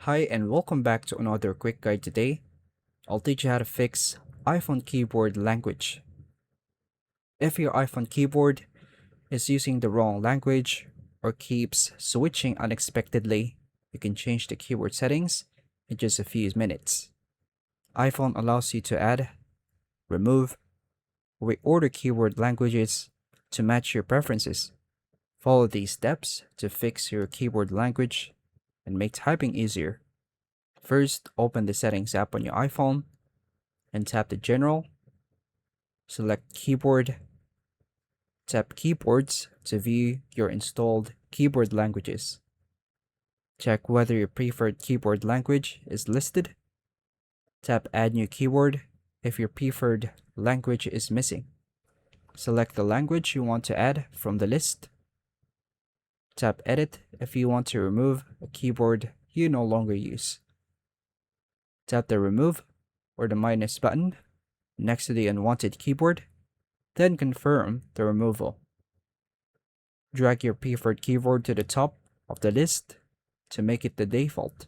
Hi and welcome back to another quick guide today. I'll teach you how to fix iPhone keyboard language. If your iPhone keyboard is using the wrong language or keeps switching unexpectedly, you can change the keyboard settings in just a few minutes. iPhone allows you to add, remove, or reorder keyboard languages to match your preferences. Follow these steps to fix your keyboard language and make typing easier. First, open the Settings app on your iPhone and tap the General. Select Keyboard. Tap Keyboards to view your installed keyboard languages. Check whether your preferred keyboard language is listed. Tap Add New Keyboard if your preferred language is missing. Select the language you want to add from the list. Tap Edit if you want to remove a keyboard you no longer use. Tap the Remove or the minus button next to the unwanted keyboard, then confirm the removal. Drag your preferred keyboard to the top of the list to make it the default,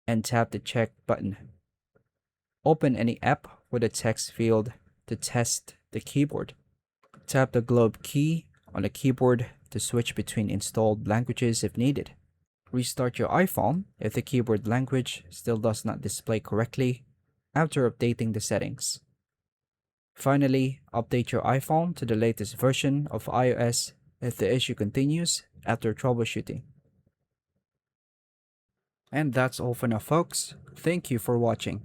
and tap the Check button. Open any app with a text field to test the keyboard. Tap the globe key on the keyboard to switch between installed languages if needed. Restart your iPhone if the keyboard language still does not display correctly after updating the settings. Finally, update your iPhone to the latest version of iOS if the issue continues after troubleshooting. And that's all for now, folks. Thank you for watching.